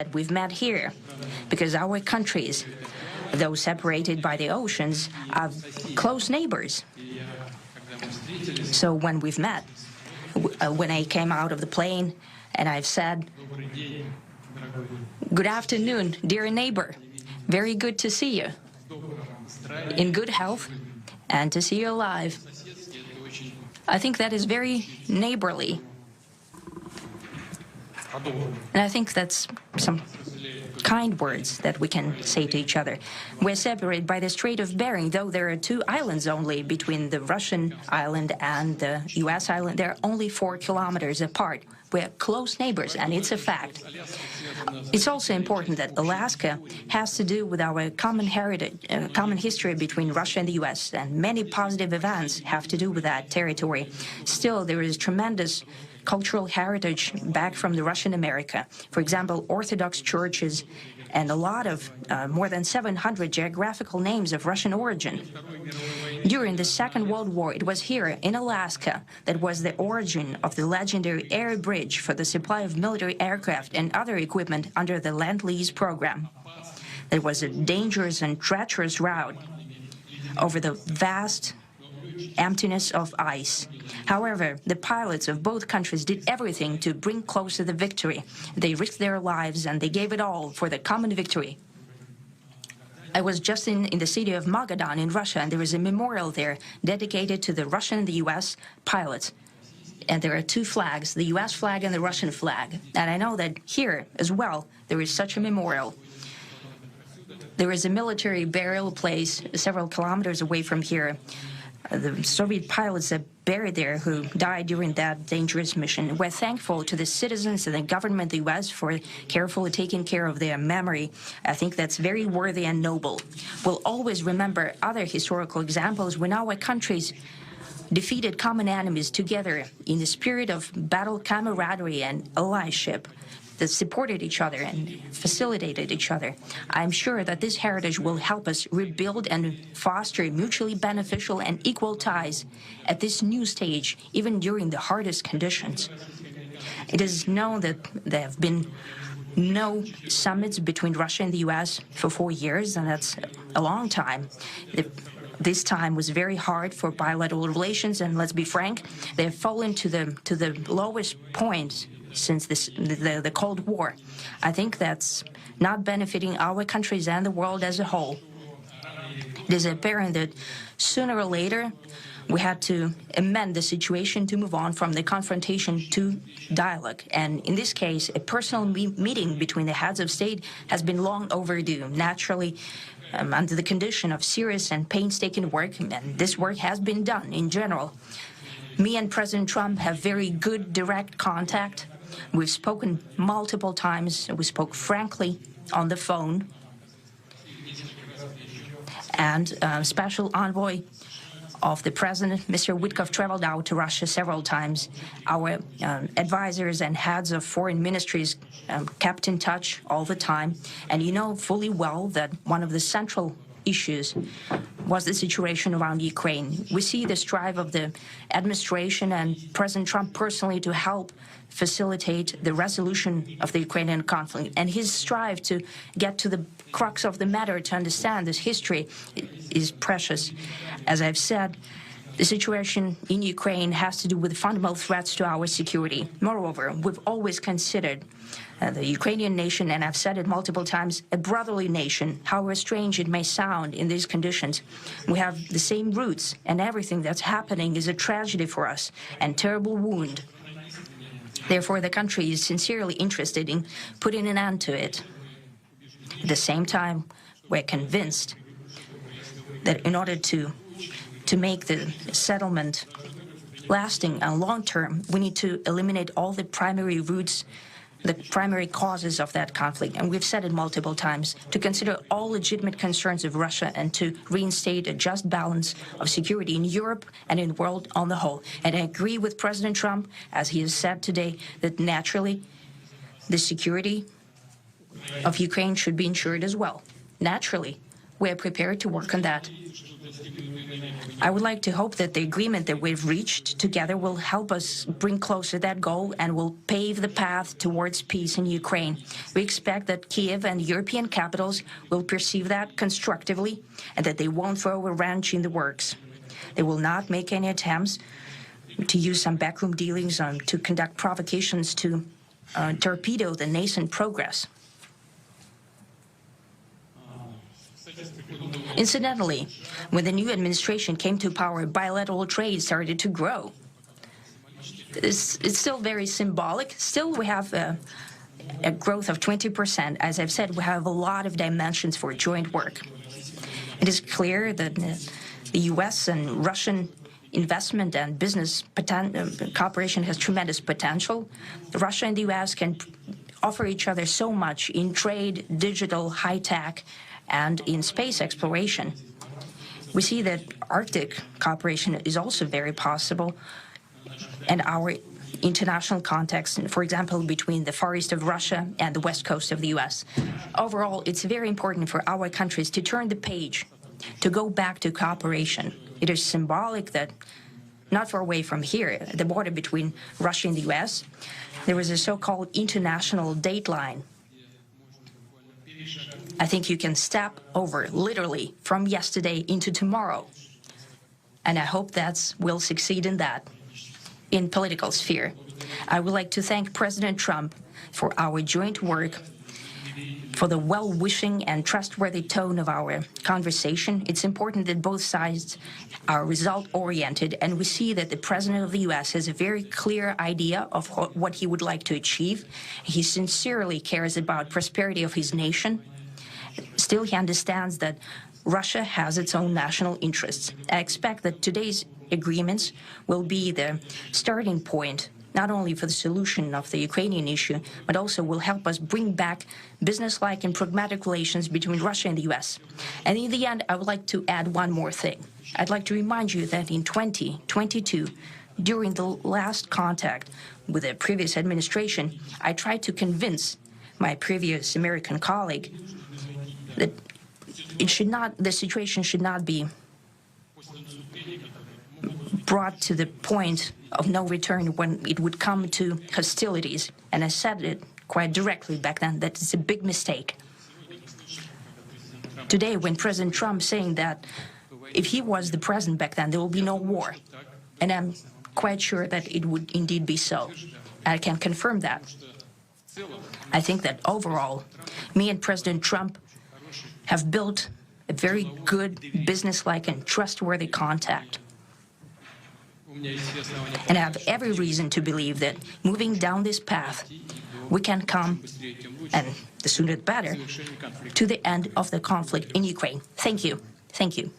that we've met here, because our countries, though separated by the oceans, are close neighbors. So when we've met, when I came out of the plane and I've said, "Good afternoon, dear neighbor. Very good to see you. In good health and to see you alive." I think that is very neighborly. And I think that's some kind words that we can say to each other. We're separated by the Strait of Bering, though there are 2 islands only between the Russian island and the U.S. island. They're only 4 kilometers apart. We're close neighbors, and it's a fact. It's also important that Alaska has to do with our common heritage, common history between Russia and the U.S., and many positive events have to do with that territory. Still, there is tremendous cultural heritage back from the Russian America. For example, Orthodox churches and a lot of more than 700 geographical names of Russian origin. During the Second World War, it was here in Alaska that was the origin of the legendary air bridge for the supply of military aircraft and other equipment under the Lend-Lease program. There was a dangerous and treacherous route over the vast emptiness of ice. However, the pilots of both countries did everything to bring closer the victory. They risked their lives and they gave it all for the common victory. I was just in the city of Magadan in Russia, and there is a memorial there dedicated to the Russian and the U.S. pilots. And there are 2 flags, the U.S. flag and the Russian flag. And I know that here as well, there is such a memorial. There is a military burial place several kilometers away from here. The Soviet pilots that buried there who died during that dangerous mission. We're thankful to the citizens and the government of the U.S. for carefully taking care of their memory. I think that's very worthy and noble. We'll always remember other historical examples when our countries defeated common enemies together in the spirit of battle camaraderie and allyship that supported each other and facilitated each other. I'm sure that this heritage will help us rebuild and foster mutually beneficial and equal ties at this new stage, even during the hardest conditions. It is known that there have been no summits between Russia and the U.S. for 4 years, and that's a long time. This time was very hard for bilateral relations, and let's be frank, they have fallen to the lowest point since the Cold War. I think that's not benefiting our countries and the world as a whole. It is apparent that sooner or later we had to amend the situation to move on from the confrontation to dialogue. And in this case, a personal meeting between the heads of state has been long overdue. Naturally, under the condition of serious and painstaking work, and this work has been done in general. Me and President Trump have very good direct contact. We've spoken multiple times. We spoke frankly on the phone. And Special Envoy of the President, Mr. Witkoff, traveled out to Russia several times. Our advisors and heads of foreign ministries kept in touch all the time. And you know fully well that one of the central issues was the situation around Ukraine. We see the strive of the administration and President Trump personally to help facilitate the resolution of the Ukrainian conflict. And his strive to get to the crux of the matter, to understand this history, is precious. As I've said, the situation in Ukraine has to do with fundamental threats to our security. Moreover, we've always considered the Ukrainian nation, and I've said it multiple times, a brotherly nation, however strange it may sound in these conditions. We have the same roots, and everything that's happening is a tragedy for us and terrible wound. Therefore, the country is sincerely interested in putting an end to it. At the same time, we're convinced that in order to make the settlement lasting and long-term, we need to eliminate all the primary roots, the primary causes of that conflict. And we've said it multiple times, to consider all legitimate concerns of Russia and to reinstate a just balance of security in Europe and in the world on the whole. And I agree with President Trump, as he has said today, that naturally the security of Ukraine should be ensured as well. Naturally, we are prepared to work on that. I would like to hope that the agreement that we've reached together will help us bring closer that goal and will pave the path towards peace in Ukraine. We expect that Kiev and European capitals will perceive that constructively and that they won't throw a wrench in the works. They will not make any attempts to use some backroom dealings to conduct provocations to torpedo the nascent progress. Incidentally, when the new administration came to power, bilateral trade started to grow. It's still very symbolic. Still, we have a growth of 20%. As I've said, we have a lot of dimensions for joint work. It is clear that the U.S. and Russian investment and business cooperation has tremendous potential. Russia and the U.S. can offer each other so much in trade, digital, high-tech, and in space exploration. We see that Arctic cooperation is also very possible, and our international context, for example, between the Far East of Russia and the West Coast of the U.S. Overall, it's very important for our countries to turn the page, to go back to cooperation. It is symbolic that not far away from here, at the border between Russia and the U.S., there was a so-called international date line. I think you can step over, literally, from yesterday into tomorrow. And I hope that we'll succeed in that, in political sphere. I would like to thank President Trump for our joint work, for the well-wishing and trustworthy tone of our conversation. It's important that both sides are result-oriented, and we see that the President of the U.S. has a very clear idea of what he would like to achieve. He sincerely cares about prosperity of his nation. Still, he understands that Russia has its own national interests. I expect that today's agreements will be the starting point, not only for the solution of the Ukrainian issue, but also will help us bring back business-like and pragmatic relations between Russia and the U.S. And in the end, I would like to add one more thing. I'd like to remind you that in 2022, during the last contact with the previous administration, I tried to convince my previous American colleague that the situation should not be brought to the point of no return when it would come to hostilities. And I said it quite directly back then, that it's a big mistake. Today, when President Trump saying that if he was the president back then, there will be no war. And I'm quite sure that it would indeed be so. I can confirm that. I think that overall, me and President Trump have built a very good business-like and trustworthy contact. And I have every reason to believe that moving down this path, we can come, and the sooner the better, to the end of the conflict in Ukraine. Thank you. Thank you.